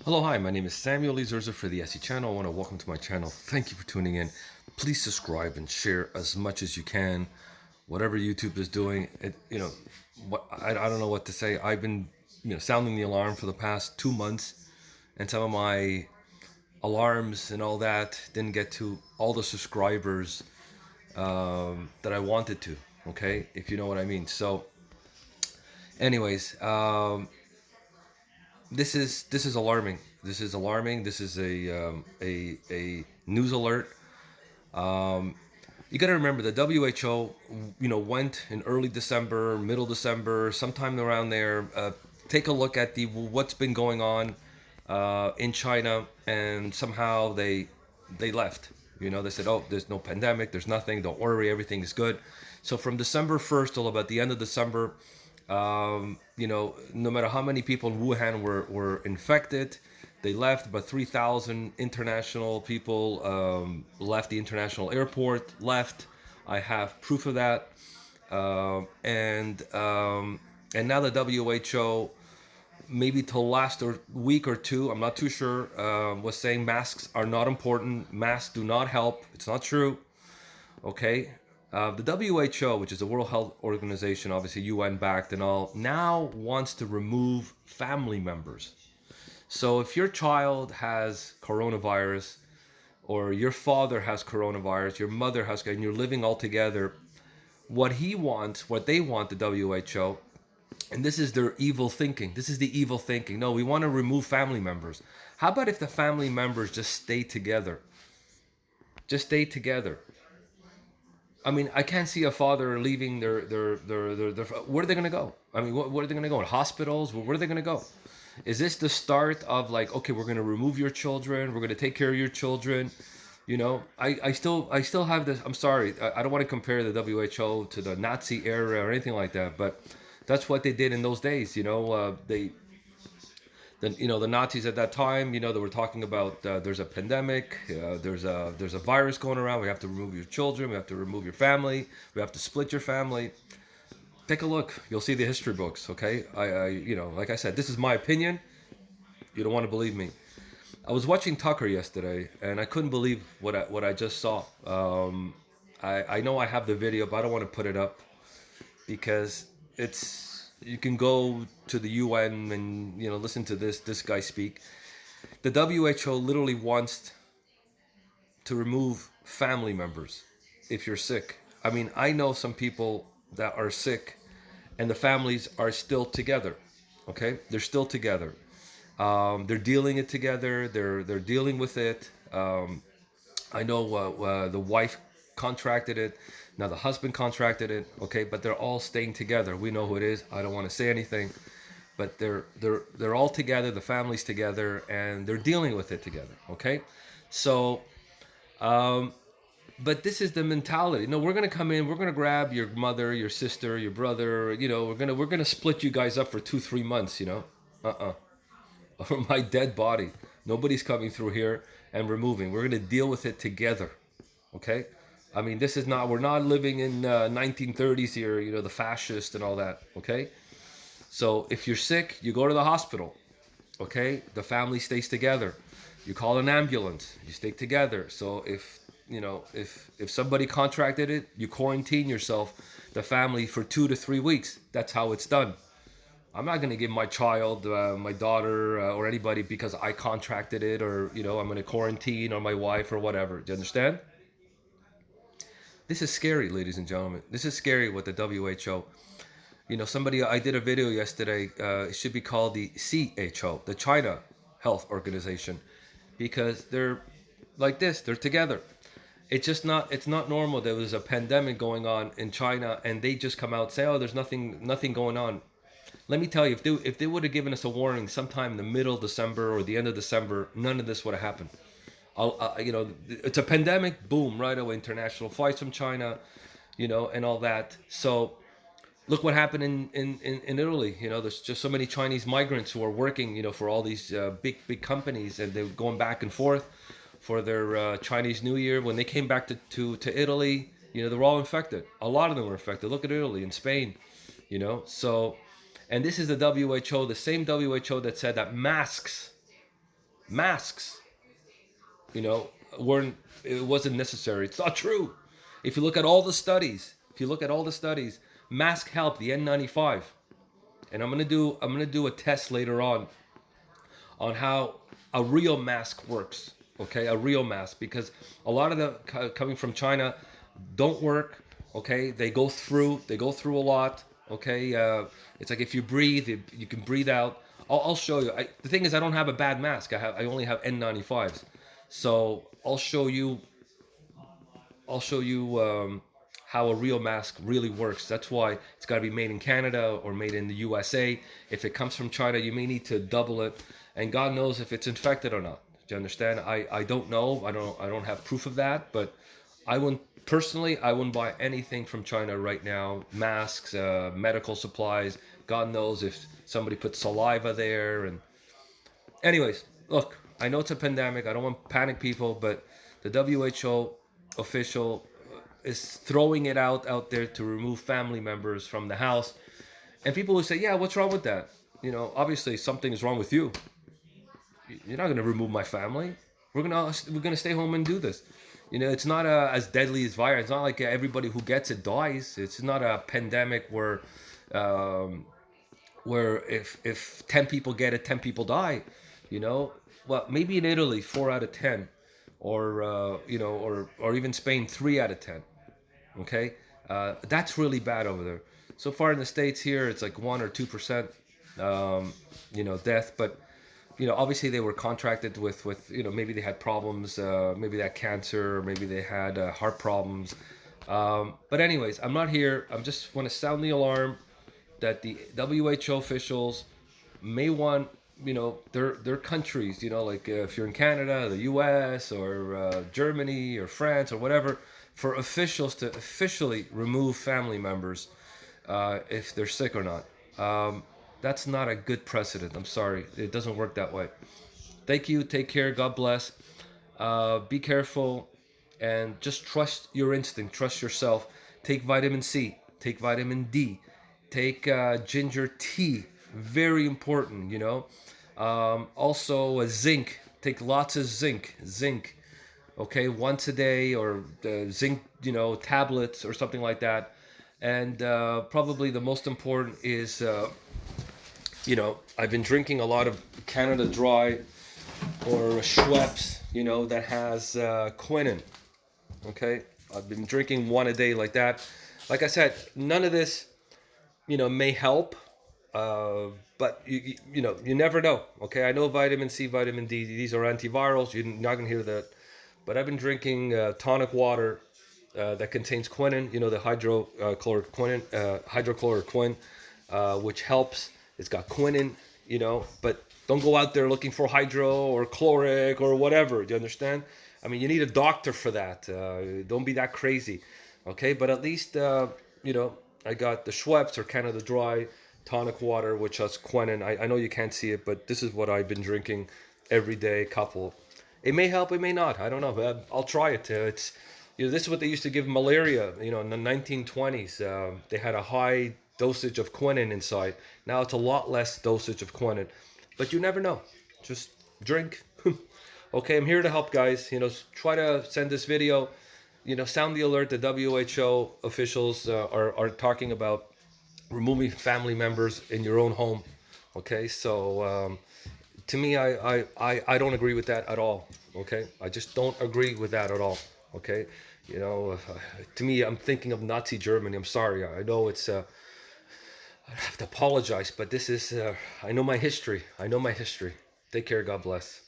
Hello, hi, my name is Samuel Lee Zerza for the SE channel. I want to welcome to my channel. Thank you for tuning in. Please subscribe and share as much as you can. Whatever YouTube is doing, I don't know what to say. I've been, sounding the alarm for the past 2 months, and some of my alarms and all that didn't get to all the subscribers that I wanted to. Okay, if you know what I mean. So, anyways, this is alarming. This is alarming. This is a news alert. You got to remember the WHO, went in early December, middle December, sometime around there. Take a look at the what's been going on in China, and somehow they left. They said, "Oh, there's no pandemic. There's nothing. Don't worry. Everything is good." So from December 1st till about the end of December, no matter how many people in Wuhan were infected, they left. About 3,000 international people left the international airport, left. I have proof of that. And now the WHO, maybe till last week or two, I'm not too sure, was saying masks are not important. Masks do not help. It's not true. Okay. The WHO, which is the World Health Organization, obviously UN backed and all, now wants to remove family members. So if your child has coronavirus, or your father has coronavirus, your mother has, and you're living all together, what they want, the WHO, and this is their evil thinking. This is the evil thinking. No, we want to remove family members. How about if the family members just stay together? Just stay together. I mean, I can't see a father leaving their where are they going to go? I mean, where are they going to go? In hospitals? Where are they going to go? Is this the start of like, okay, we're going to remove your children. We're going to take care of your children. I still have this. I'm sorry. I don't want to compare the WHO to the Nazi era or anything like that, but that's what they did in those days. The Nazis at that time, they were talking about there's a pandemic, there's a virus going around. We have to remove your children, we have to remove your family, we have to split your family. Take a look, you'll see the history books. Okay, like I said, this is my opinion. You don't want to believe me. I was watching Tucker yesterday, and I couldn't believe what I just saw. I know I have the video, but I don't want to put it up because you can go to the UN and listen to this guy speak. The WHO literally wants to remove family members if you're sick. I mean, I know some people that are sick and the families are still together. Okay, they're still together. They're dealing it together. They're dealing with it. I know the wife contracted it. Now the husband contracted it. Okay, but they're all staying together. We know who it is. I don't want to say anything, but they're all together. The family's together, and they're dealing with it together. Okay, so but this is the mentality. No, we're gonna come in. We're gonna grab your mother, your sister, your brother. We're gonna split you guys up for 2-3 months. Or my dead body. Nobody's coming through here and removing. We're gonna deal with it together. Okay? I mean, this is not. We're not living in 1930s here. The fascist and all that. Okay? So if you're sick, you go to the hospital. Okay? The family stays together. You call an ambulance. You stay together. So if somebody contracted it, you quarantine yourself, the family, for 2 to 3 weeks. That's how it's done. I'm not going to give my child, my daughter, or anybody because I contracted it, or I'm going to quarantine, or my wife, or whatever. Do you understand? This is scary, ladies and gentlemen. This is scary with the WHO. Somebody, I did a video yesterday. It should be called the CHO, the China Health Organization, because they're like this. They're together. It's not normal. There was a pandemic going on in China, and they just come out and say, "Oh, there's nothing going on." Let me tell you, if they would have given us a warning sometime in the middle of December or the end of December, none of this would have happened. It's a pandemic, boom, right away, international flights from China, and all that. So look what happened in Italy. There's just so many Chinese migrants who are working, for all these big companies, and they're going back and forth for their Chinese New Year. When they came back to Italy, they were all infected. A lot of them were infected. Look at Italy and Spain, so. And this is the WHO, the same WHO that said that masks Masks, you know, weren't it wasn't necessary. It's not true. If you look at all the studies, mask help the N95. And I'm gonna do a test later on how a real mask works. Okay, a real mask, because a lot of the coming from China don't work. Okay, they go through a lot. Okay, it's like if you breathe, you can breathe out. I'll show you. The thing is, I don't have a bad mask. I only have N95s. So I'll show you how a real mask really works. That's why it's got to be made in Canada or made in the USA. If it comes from China, you may need to double it, and God knows if it's infected or not. Do you understand? I don't know. I don't have proof of that, but I wouldn't buy anything from China right now. Masks, medical supplies. God knows if somebody put saliva there. And anyways, look, I know it's a pandemic. I don't want to panic people, but the WHO official is throwing it out there to remove family members from the house. And people will say, "Yeah, what's wrong with that?" Obviously something is wrong with you. You're not going to remove my family. We're gonna stay home and do this. It's not as deadly as virus. It's not like everybody who gets it dies. It's not a pandemic um, where if 10 people get it, 10 people die. You know, well, maybe in Italy 4 out of 10, or or even Spain 3 out of 10. Okay, that's really bad over there. So far in the states here, it's like 1 or 2%, death. But obviously they were contracted with maybe they had problems, maybe they had cancer, or maybe they had heart problems. But anyways, I'm not here. I'm just want to sound the alarm that the WHO officials may want their countries, like if you're in Canada, the US, or Germany or France or whatever, for officials to officially remove family members if they're sick or not. That's not a good precedent. I'm sorry, it doesn't work that way. Thank you, take care, God bless. Be careful, and just trust your instinct, trust yourself. Take vitamin C, take vitamin D, take ginger tea, very important. Also zinc, take lots of zinc. Okay, once a day, or zinc, tablets or something like that. And probably the most important is I've been drinking a lot of Canada Dry or Schweppes, that has quinine. Okay, I've been drinking one a day like that. Like I said, none of this, may help, uh, but you never know. Okay, I know vitamin C, vitamin D, these are antivirals. You're not gonna hear that, but I've been drinking tonic water that contains quinine. The hydrochloroquine, which helps. It's got quinine. But don't go out there looking for hydro or chloric or whatever. Do you understand? I mean, you need a doctor for that. Don't be that crazy, okay? But at least I got the Schweppes or Canada Dry tonic water, which has quinine. I know you can't see it, but this is what I've been drinking every day. Couple. It may help, it may not. I don't know. But I'll try it. It's this is what they used to give malaria. In the 1920s, they had a high dosage of quinine inside. Now it's a lot less dosage of quinine, but you never know. Just drink. Okay, I'm here to help, guys. Try to send this video. Sound the alert. The WHO officials are talking about removing family members in your own home. Okay, so to me, I don't agree with that at all. Okay, I just don't agree with that at all. Okay, to me, I'm thinking of Nazi Germany. I'm sorry. I know it's. I have to apologize, but this is. I know my history. Take care. God bless.